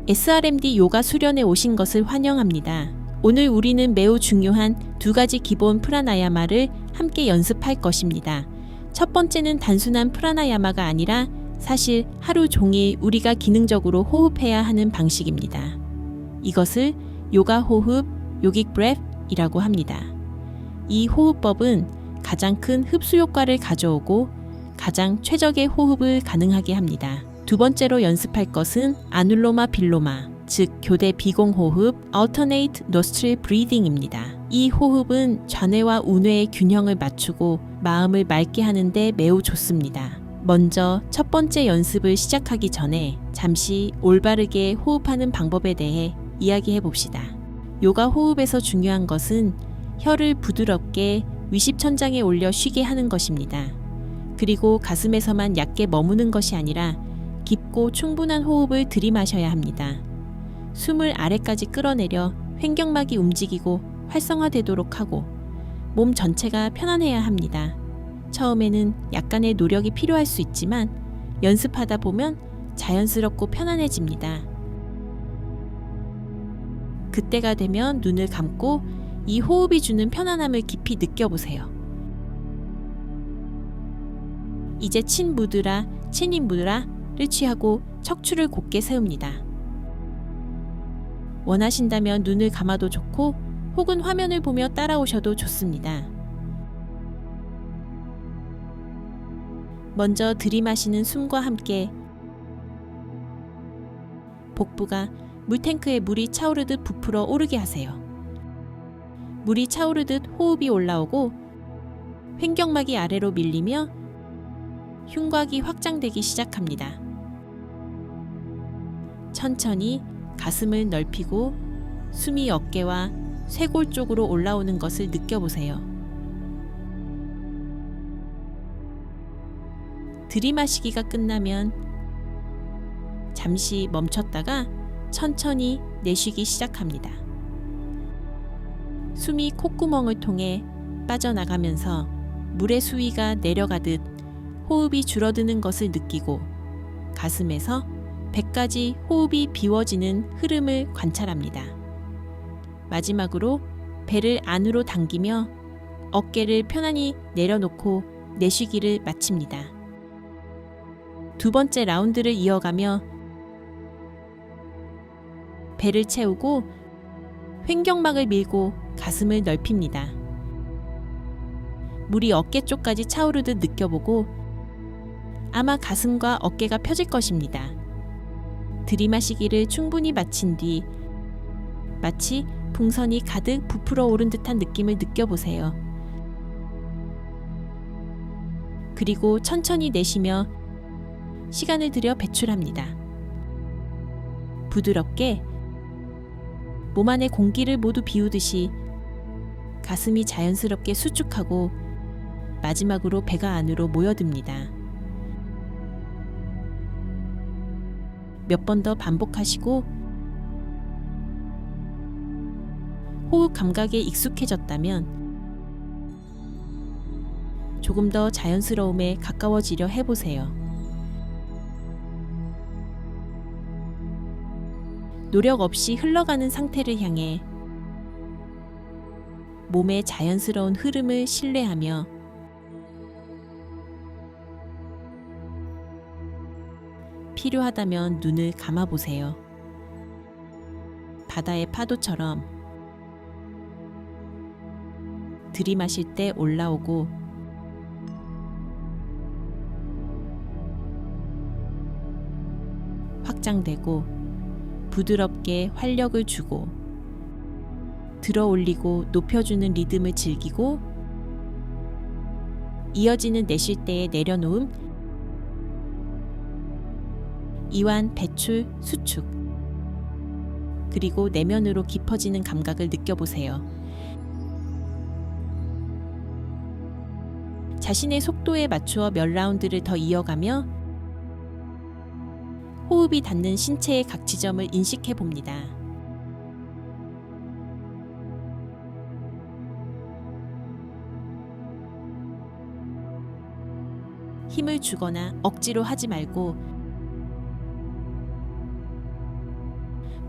SRMD 요가 수련에 오신 것을 환영합니다. 오늘 우리는 매우 중요한 두 가지 기본 프라나야마를 함께 연습할 것입니다. 첫 번째는 단순한 프라나야마가 아니라 사실 하루 종일 우리가 기능적으로 호흡해야 하는 방식입니다. 이것을 요가 호흡, 요깃 브레프이라고 합니다. 이 호흡법은 가장 큰 흡수 효과를 가져오고 가장 최적의 호흡을 가능하게 합니다. 두 번째로 연습할 것은 아눌로마 빌로마, 즉 교대 비공호흡 Alternate Nostril Breathing입니다. 이 호흡은 좌뇌와 우뇌의 균형을 맞추고 마음을 맑게 하는데 매우 좋습니다. 먼저 첫 번째 연습을 시작하기 전에 잠시 올바르게 호흡하는 방법에 대해 이야기해 봅시다. 요가 호흡에서 중요한 것은 혀를 부드럽게 위십천장에 올려 쉬게 하는 것입니다. 그리고 가슴에서만 얕게 머무는 것이 아니라 깊고 충분한 호흡을 들이마셔야 합니다. 숨을 아래까지 끌어내려 횡격막이 움직이고 활성화되도록 하고 몸 전체가 편안해야 합니다. 처음에는 약간의 노력이 필요할 수 있지만 연습하다 보면 자연스럽고 편안해집니다. 그때가 되면 눈을 감고 이 호흡이 주는 편안함을 깊이 느껴보세요. 이제 친 무드라, 친인 무드라를 취하고 척추를 곧게 세웁니다. 원하신다면 눈을 감아도 좋고 혹은 화면을 보며 따라오셔도 좋습니다. 먼저 들이마시는 숨과 함께 복부가 물탱크에 물이 차오르듯 부풀어 오르게 하세요. 물이 차오르듯 호흡이 올라오고 횡격막이 아래로 밀리며 흉곽이 확장되기 시작합니다. 천천히 가슴을 넓히고 숨이 어깨와 쇄골 쪽으로 올라오는 것을 느껴보세요. 들이마시기가 끝나면 잠시 멈췄다가 천천히 내쉬기 시작합니다. 숨이 콧구멍을 통해 빠져나가면서 물의 수위가 내려가듯 호흡이 줄어드는 것을 느끼고 가슴에서 배까지 호흡이 비워지는 흐름을 관찰합니다. 마지막으로 배를 안으로 당기며 어깨를 편안히 내려놓고 내쉬기를 마칩니다. 두 번째 라운드를 이어가며 배를 채우고 횡격막을 밀고 가슴을 넓힙니다. 물이 어깨 쪽까지 차오르듯 느껴보고 아마 가슴과 어깨가 펴질 것입니다. 들이마시기를 충분히 마친 뒤 마치 풍선이 가득 부풀어 오른 듯한 느낌을 느껴보세요. 그리고 천천히 내쉬며 시간을 들여 배출합니다. 부드럽게 몸 안의 공기를 모두 비우듯이 가슴이 자연스럽게 수축하고 마지막으로 배가 안으로 모여듭니다. 몇 번 더 반복하시고 호흡 감각에 익숙해졌다면 조금 더 자연스러움에 가까워지려 해보세요. 노력 없이 흘러가는 상태를 향해 몸의 자연스러운 흐름을 신뢰하며 필요하다면 눈을 감아보세요. 바다의 파도처럼 들이마실 때 올라오고 확장되고 부드럽게 활력을 주고 들어올리고 높여주는 리듬을 즐기고 이어지는 내쉴 때의 내려놓음, 이완, 배출, 수축, 그리고 내면으로 깊어지는 감각을 느껴보세요. 자신의 속도에 맞추어 몇 라운드를 더 이어가며 호흡이 닿는 신체의 각 지점을 인식해 봅니다. 힘을 주거나 억지로 하지 말고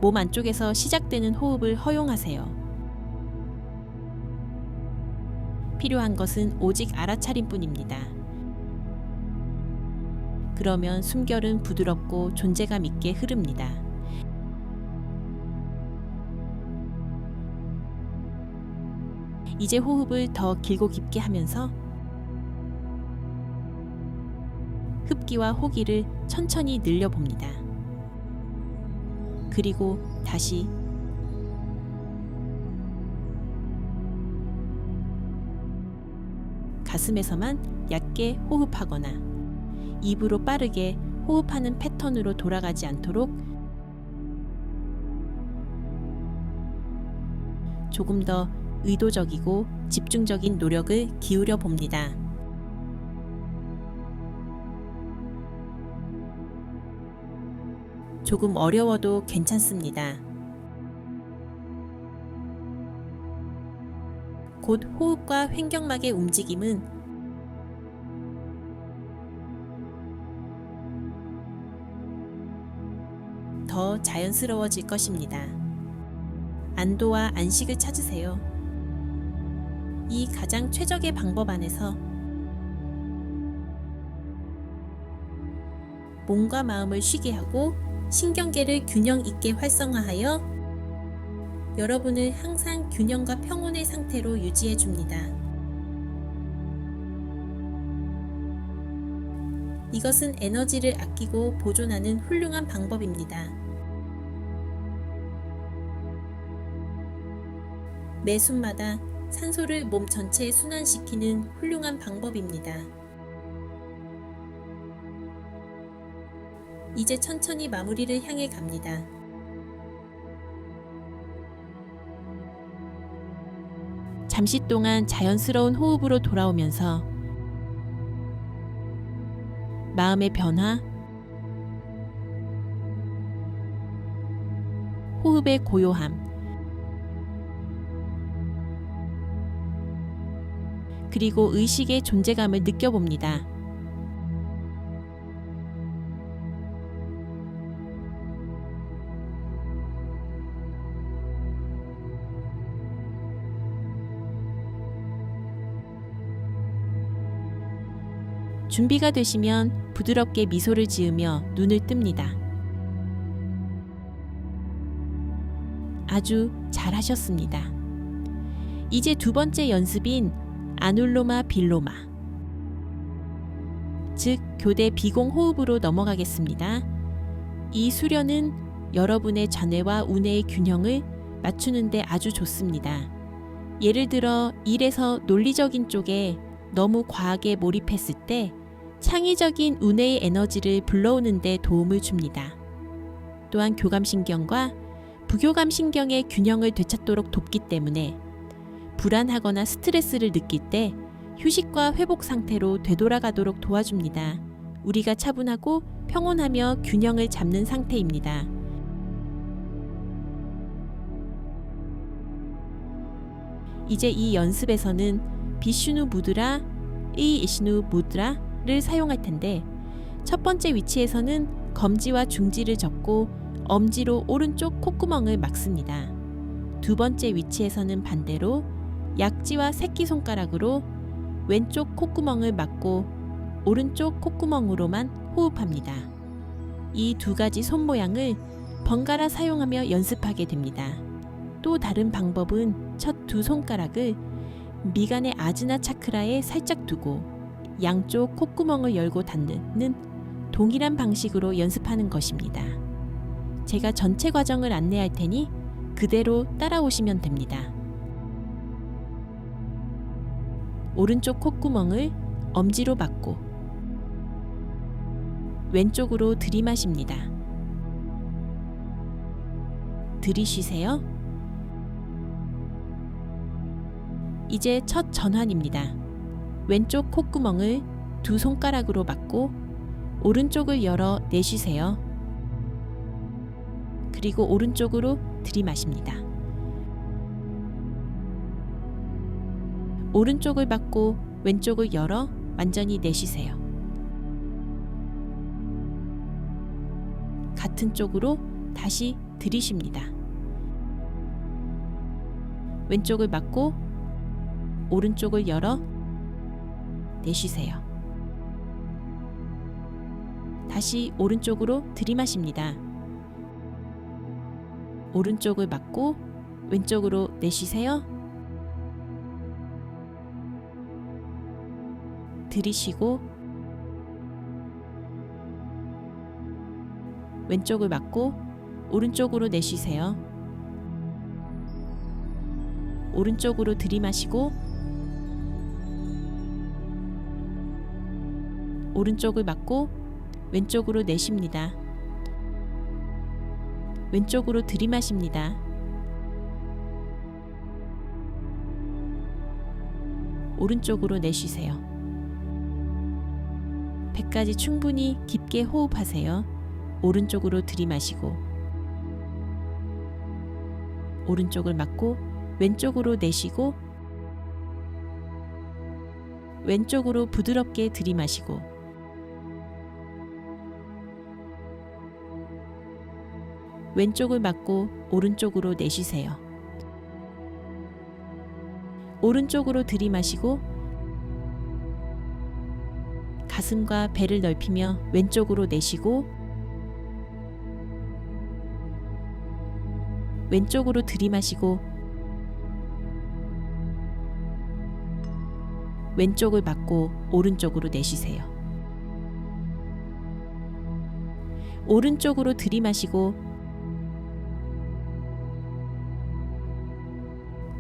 몸 안쪽에서 시작되는 호흡을 허용하세요. 필요한 것은 오직 알아차림 뿐입니다. 그러면 숨결은 부드럽고 존재감 있게 흐릅니다. 이제 호흡을 더 길고 깊게 하면서 흡기와 호기를 천천히 늘려봅니다. 그리고 다시 가슴에서만 얕게 호흡하거나 입으로 빠르게 호흡하는 패턴으로 돌아가지 않도록 조금 더 의도적이고 집중적인 노력을 기울여 봅니다. 조금 어려워도 괜찮습니다. 곧 호흡과 횡격막의 움직임은 더 자연스러워질 것입니다. 안도와 안식을 찾으세요. 이 가장 최적의 방법 안에서 몸과 마음을 쉬게 하고 신경계를 균형 있게 활성화하여 여러분을 항상 균형과 평온의 상태로 유지해 줍니다. 이것은 에너지를 아끼고 보존하는 훌륭한 방법입니다. 매 숨마다 산소를 몸 전체에 순환시키는 훌륭한 방법입니다. 이제 천천히 마무리를 향해 갑니다. 잠시 동안 자연스러운 호흡으로 돌아오면서 마음의 변화, 호흡의 고요함, 그리고 의식의 존재감을 느껴봅니다. 준비가 되시면 부드럽게 미소를 지으며 눈을 뜹니다. 아주 잘하셨습니다. 이제 두 번째 연습인 아눌로마 빌로마, 즉 교대 비공 호흡으로 넘어가겠습니다. 이 수련은 여러분의 좌뇌와 우뇌의 균형을 맞추는데 아주 좋습니다. 예를 들어 일에서 논리적인 쪽에 너무 과하게 몰입했을 때 창의적인 우뇌의 에너지를 불러오는 데 도움을 줍니다. 또한 교감신경과 부교감신경의 균형을 되찾도록 돕기 때문에 불안하거나 스트레스를 느낄 때 휴식과 회복 상태로 되돌아가도록 도와줍니다. 우리가 차분하고 평온하며 균형을 잡는 상태입니다. 이제 이 연습에서는 비슈누 무드라, 이시누 무드라를 사용할 텐데 첫 번째 위치에서는 검지와 중지를 접고 엄지로 오른쪽 콧구멍을 막습니다. 두 번째 위치에서는 반대로 약지와 새끼손가락으로 왼쪽 콧구멍을 막고 오른쪽 콧구멍으로만 호흡합니다. 이 두 가지 손 모양을 번갈아 사용하며 연습하게 됩니다. 또 다른 방법은 첫 두 손가락을 미간의 아즈나 차크라에 살짝 두고 양쪽 콧구멍을 열고 닫는 동일한 방식으로 연습하는 것입니다. 제가 전체 과정을 안내할 테니 그대로 따라오시면 됩니다. 오른쪽 콧구멍을 엄지로 막고 왼쪽으로 들이마십니다. 들이쉬세요. 이제 첫 전환입니다. 왼쪽 콧구멍을 두 손가락으로 막고 오른쪽을 열어 내쉬세요. 그리고 오른쪽으로 들이마십니다. 오른쪽을 막고 왼쪽을 열어 완전히 내쉬세요. 같은 쪽으로 다시 들이쉽니다. 왼쪽을 막고 오른쪽을 열어 내쉬세요. 다시 오른쪽으로 들이마십니다. 오른쪽을 막고 왼쪽으로 내쉬세요. 들이쉬고 왼쪽을 막고 오른쪽으로 내쉬세요. 오른쪽으로 들이마시고 오른쪽을 막고 왼쪽으로 내쉽니다. 왼쪽으로 들이마십니다. 오른쪽으로 내쉬세요. 배까지 충분히 깊게 호흡하세요. 오른쪽으로 들이마시고 오른쪽을 막고 왼쪽으로 내쉬고 왼쪽으로 부드럽게 들이마시고 왼쪽을 막고 오른쪽으로 내쉬세요. 오른쪽으로 들이마시고 가슴과 배를 넓히며 왼쪽으로 내쉬고 왼쪽으로 들이마시고 왼쪽을 막고 오른쪽으로 내쉬세요. 오른쪽으로 들이마시고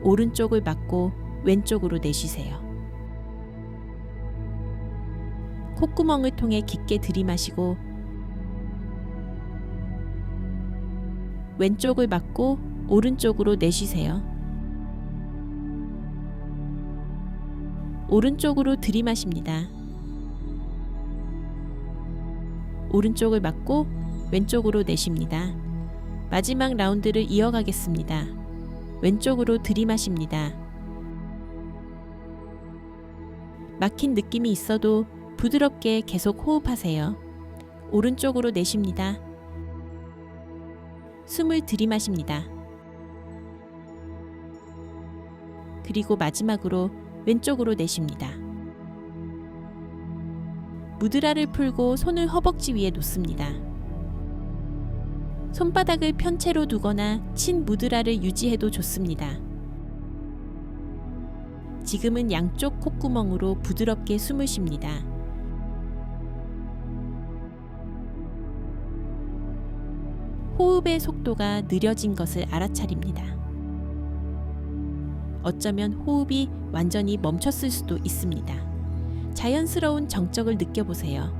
오른쪽을 막고 왼쪽으로 내쉬세요. 콧구멍을 통해 깊게 들이마시고 왼쪽을 막고 오른쪽으로 내쉬세요. 오른쪽으로 들이마십니다. 오른쪽을 막고 왼쪽으로 내쉽니다. 마지막 라운드를 이어가겠습니다. 왼쪽으로 들이마십니다. 막힌 느낌이 있어도 부드럽게 계속 호흡하세요. 오른쪽으로 내쉽니다. 숨을 들이마십니다. 그리고 마지막으로 왼쪽으로 내쉽니다. 무드라를 풀고 손을 허벅지 위에 놓습니다. 손바닥을 편채로 두거나 친 무드라를 유지해도 좋습니다. 지금은 양쪽 콧구멍으로 부드럽게 숨을 쉽니다. 호흡의 속도가 느려진 것을 알아차립니다. 어쩌면 호흡이 완전히 멈췄을 수도 있습니다. 자연스러운 정적을 느껴보세요.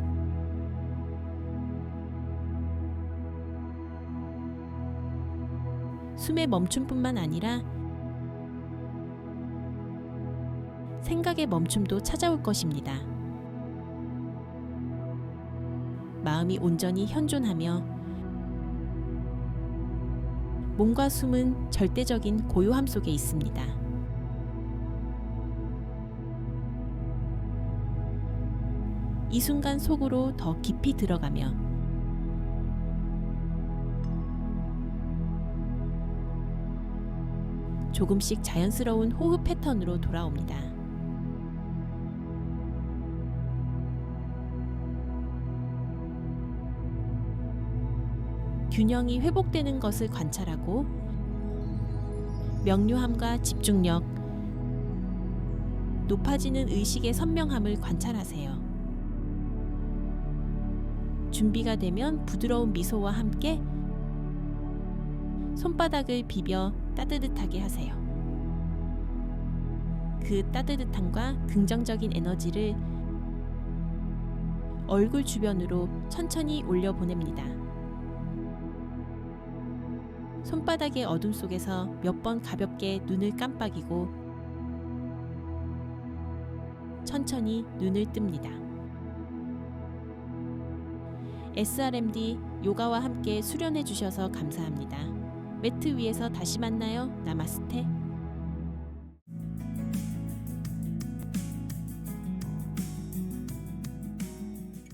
숨의 멈춤뿐만 아니라 생각의 멈춤도 찾아올 것입니다. 마음이 온전히 현존하며 몸과 숨은 절대적인 고요함 속에 있습니다. 이 순간 속으로 더 깊이 들어가며 조금씩 자연스러운 호흡 패턴으로 돌아옵니다. 균형이 회복되는 것을 관찰하고 명료함과 집중력, 높아지는 의식의 선명함을 관찰하세요. 준비가 되면 부드러운 미소와 함께 손바닥을 비벼 따뜻하게 하세요. 그 따뜻함과 긍정적인 에너지를 얼굴 주변으로 천천히 올려보냅니다. 손바닥의 어둠 속에서 몇 번 가볍게 눈을 깜빡이고 천천히 눈을 뜹니다. SRMD 요가와 함께 수련해 주셔서 감사합니다. 매트 위에서 다시 만나요. 나마스테.